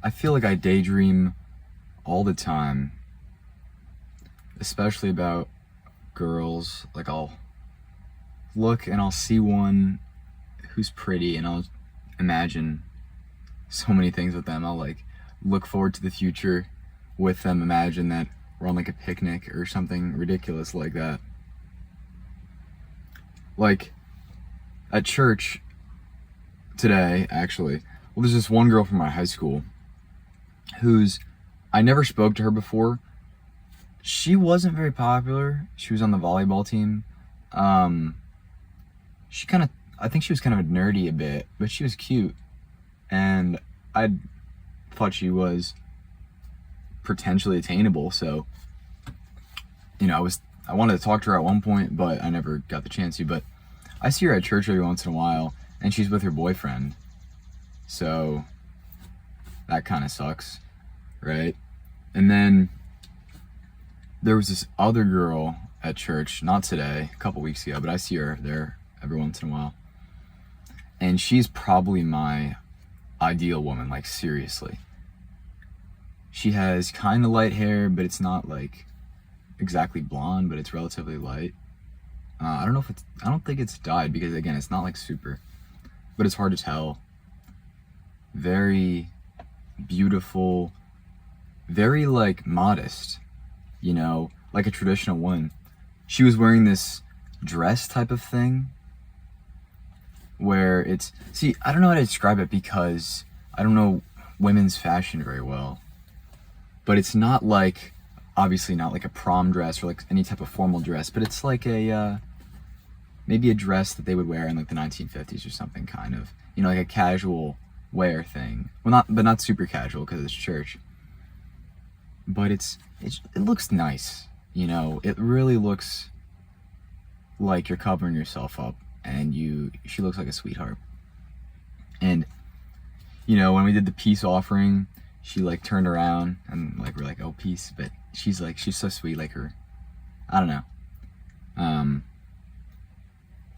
I feel like I daydream all the time, especially about girls. Like I'll look and I'll see one who's pretty and I'll imagine so many things with them. I'll like look forward to the future with them, imagine that we're on like a picnic or something ridiculous like that. Like at church today, actually, well, there's this one girl from my high school who's, I never spoke to her before. She wasn't very popular. She was on the volleyball team. She kind of, I think she was kind of nerdy a bit, but she was cute. And I thought she was potentially attainable. So, I wanted to talk to her at one point, but I never got the chance to. But I see her at church every once in a while, and she's with her boyfriend. So that kind of sucks, right? And then there was this other girl at church, not today, a couple weeks ago, but I see her there every once in a while. And she's probably my ideal woman, like seriously. She has kind of light hair, but it's not like exactly blonde, but it's relatively light. I don't think it's dyed because again, it's not like super, but it's hard to tell. Very beautiful, very like modest, like a traditional woman. She was wearing this dress type of thing where I don't know how to describe it because I don't know women's fashion very well, but it's not like, obviously not like a prom dress or like any type of formal dress, but it's like maybe a dress that they would wear in like the 1950s or something, kind of, like a casual wear thing. Well, not super casual because it's church, but it looks nice. It really looks like you're covering yourself up, and she looks like a sweetheart. And when we did the peace offering, she like turned around and like we're like, oh, peace, but she's so sweet, like her, I don't know.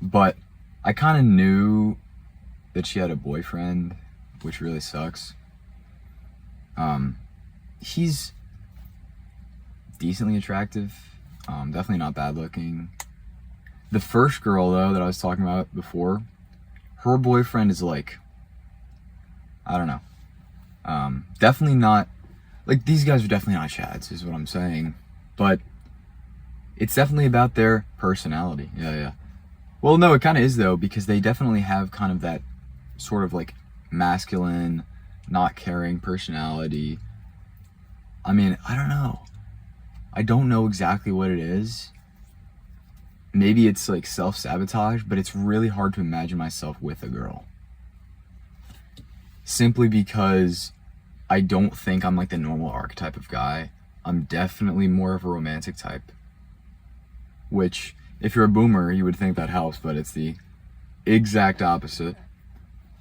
But I kind of knew that she had a boyfriend, which really sucks. He's decently attractive, definitely not bad looking. The first girl though that I was talking about before, her boyfriend is like, I don't know, definitely not, like these guys are definitely not chads is what I'm saying, but it's definitely about their personality. Yeah. Well, no, it kind of is though, because they definitely have kind of that sort of like masculine, not caring personality. I mean, I don't know. I don't know exactly what it is. Maybe it's like self-sabotage, but it's really hard to imagine myself with a girl. Simply because I don't think I'm like the normal archetype of guy. I'm definitely more of a romantic type. Which, if you're a boomer, you would think that helps, but it's the exact opposite.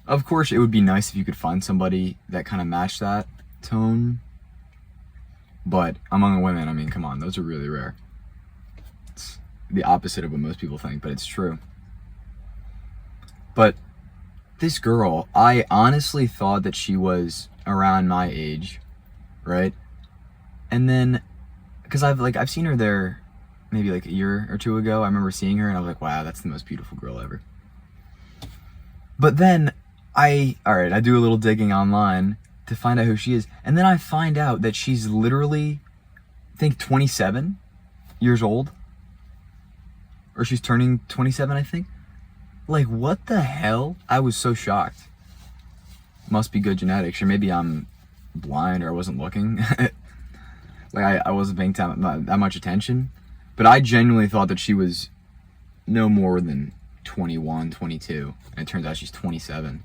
Of course, it would be nice if you could find somebody that kind of matched that tone. But among women, I mean, come on, those are really rare. It's the opposite of what most people think, but it's true. But this girl, I honestly thought that she was around my age, right? And then, because I've seen her there maybe like a year or two ago. I remember seeing her and I was like, wow, that's the most beautiful girl ever. But then I do a little digging online to find out who she is, and then I find out that she's literally, I think, 27 years old, or she's turning 27, I think. Like, what the hell? I was so shocked. Must be good genetics, or maybe I'm blind or I wasn't looking. Like I wasn't paying that much attention, but I genuinely thought that she was no more than 21, 22, and it turns out she's 27.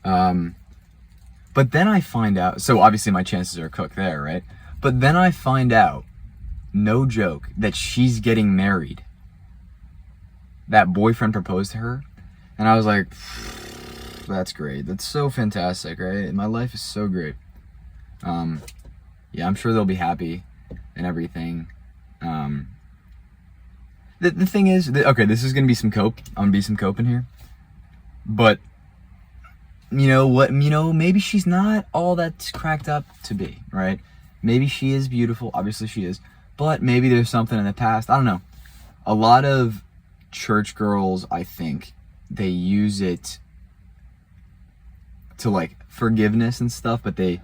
But then I find out, so obviously my chances are cooked there, right? But then I find out, no joke, that she's getting married. That boyfriend proposed to her, and I was like, that's great. That's so fantastic, right? My life is so great. Yeah, I'm sure they'll be happy and everything. The thing is, okay, this is gonna be some cope. I'm gonna be some cope in here, but maybe she's not all that's cracked up to be, right? Maybe she is beautiful, obviously she is, but maybe there's something in the past, I don't know. A lot of church girls, I think, they use it to like forgiveness and stuff, but they're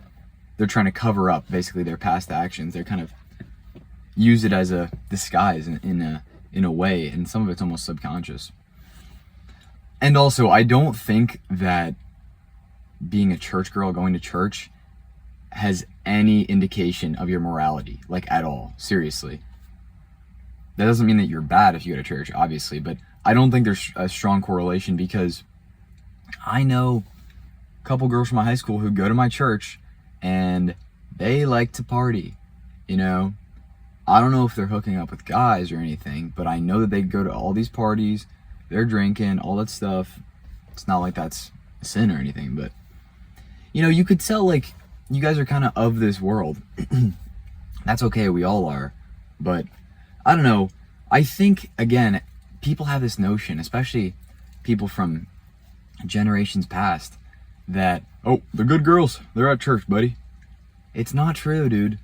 trying to cover up basically their past actions. They're kind of use it as a disguise in a way, and some of it's almost subconscious. And also, I don't think that being a church girl, going to church, has any indication of your morality, like at all. Seriously. That doesn't mean that you're bad if you go to church, obviously, but I don't think there's a strong correlation, because I know a couple girls from my high school who go to my church and they like to party, I don't know if they're hooking up with guys or anything, but I know that they go to all these parties, they're drinking, all that stuff. It's not like that's a sin or anything, but you could tell like you guys are kind of this world. That's okay, we all are, but I don't know. I think, again, people have this notion, especially people from generations past, that, oh, the good girls, they're at church, buddy. It's not true, dude.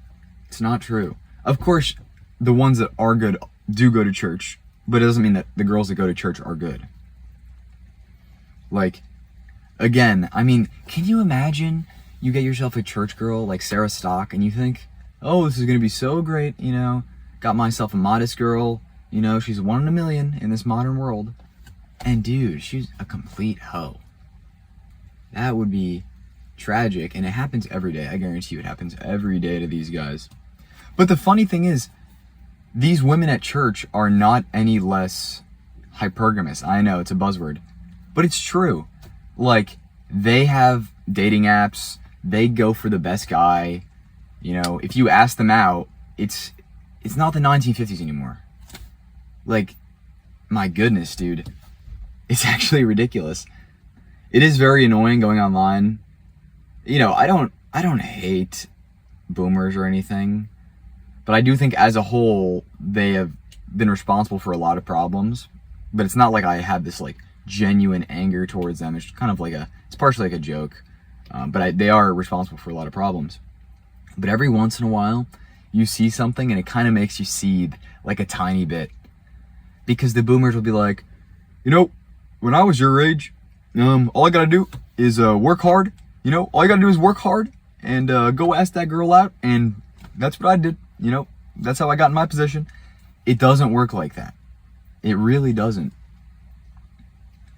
It's not true. Of course, the ones that are good do go to church, but it doesn't mean that the girls that go to church are good. Like, again, I mean, can you imagine you get yourself a church girl like Sarah Stock and you think, oh, this is going to be so great, got myself a modest girl, she's one in a million in this modern world. And dude, she's a complete hoe. That would be tragic, and it happens every day. I guarantee you it happens every day to these guys. But the funny thing is, these women at church are not any less hypergamous. I know, it's a buzzword, but it's true. Like, they have dating apps, they go for the best guy. If you ask them out, it's not the 1950s anymore. Like, my goodness, dude. It's actually ridiculous. It is very annoying going online. I don't hate boomers or anything, but I do think as a whole they have been responsible for a lot of problems. But it's not like I have this like genuine anger towards them. It's kind of like it's partially like a joke, but they are responsible for a lot of problems. But every once in a while, you see something and it kind of makes you seethe like a tiny bit, because the boomers will be like, when I was your age, all I gotta do is work hard. All you gotta do is work hard and go ask that girl out, and that's what I did. That's how I got in my position. It doesn't work like that. It really doesn't.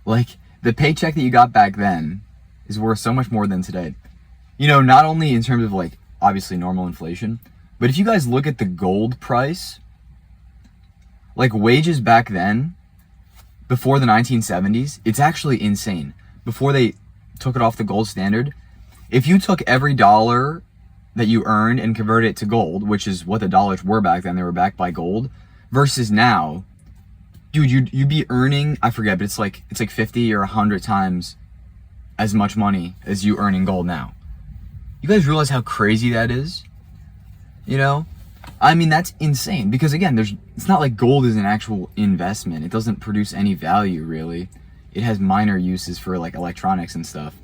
Like, the paycheck that you got back then is worth so much more than today. Not only in terms of like obviously normal inflation, but if you guys look at the gold price, like wages back then, before the 1970s, it's actually insane. Before they took it off the gold standard, if you took every dollar that you earned and converted it to gold, which is what the dollars were back then, they were backed by gold, versus now, dude, you'd be earning, I forget, but it's like 50 or 100 times as much money as you earn in gold now. You guys realize how crazy that is? I mean, that's insane, because again, it's not like gold is an actual investment. It doesn't produce any value, really. It has minor uses for like electronics and stuff,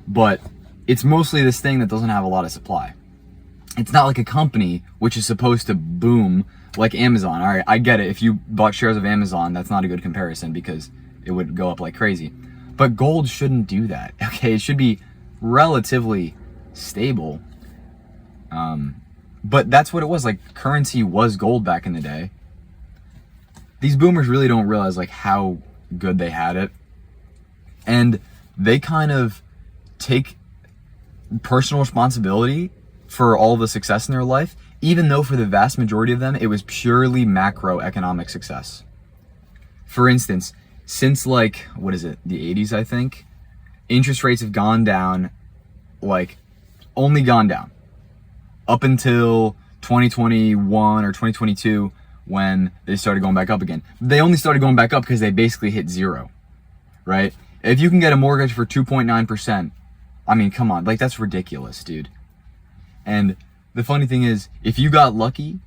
but it's mostly this thing that doesn't have a lot of supply. It's not like a company which is supposed to boom like Amazon. All right, I get it. If you bought shares of Amazon, that's not a good comparison because it would go up like crazy. But gold shouldn't do that. Okay, it should be relatively stable. But that's what it was. Like, currency was gold back in the day. These boomers really don't realize like how good they had it, and they kind of take personal responsibility for all the success in their life, even though for the vast majority of them it was purely macroeconomic success. For instance, since like, what is it, the 80s, I think, interest rates have gone down, like only gone down up until 2021 or 2022, when they started going back up again. They only started going back up because they basically hit zero, right? If you can get a mortgage for 2.9%, I mean, come on, like, that's ridiculous, dude. And the funny thing is, if you got lucky,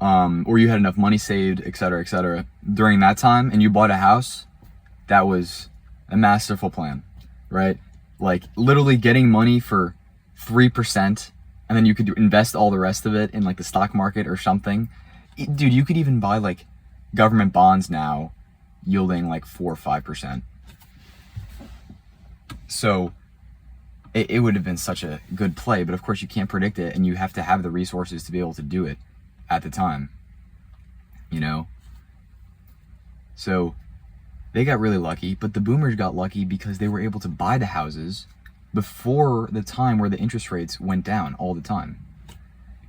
or you had enough money saved, etc., during that time, and you bought a house, that was a masterful plan, right? like literally getting money for 3%, and then you could invest all the rest of it in like the stock market or something. Dude, you could even buy like government bonds now yielding like 4 or 5%. So it would have been such a good play, but of course you can't predict it, and you have to have the resources to be able to do it at the time, you know? So they got really lucky, but the boomers got lucky because they were able to buy the houses before the time where the interest rates went down all the time,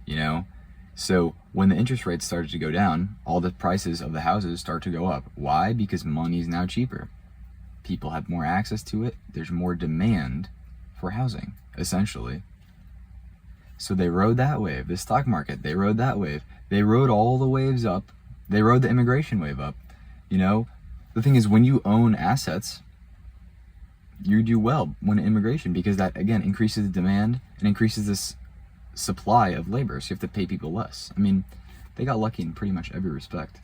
you know? So when the interest rates started to go down, all the prices of the houses start to go up. Why? Because money is now cheaper. People have more access to it. There's more demand for housing, essentially. So they rode that wave. The stock market, they rode that wave. They rode all the waves up. They rode the immigration wave up. You know, the thing is, when you own assets, you do well when immigration, because that, again, increases the demand and increases this supply of labor. So you have to pay people less. I mean, they got lucky in pretty much every respect.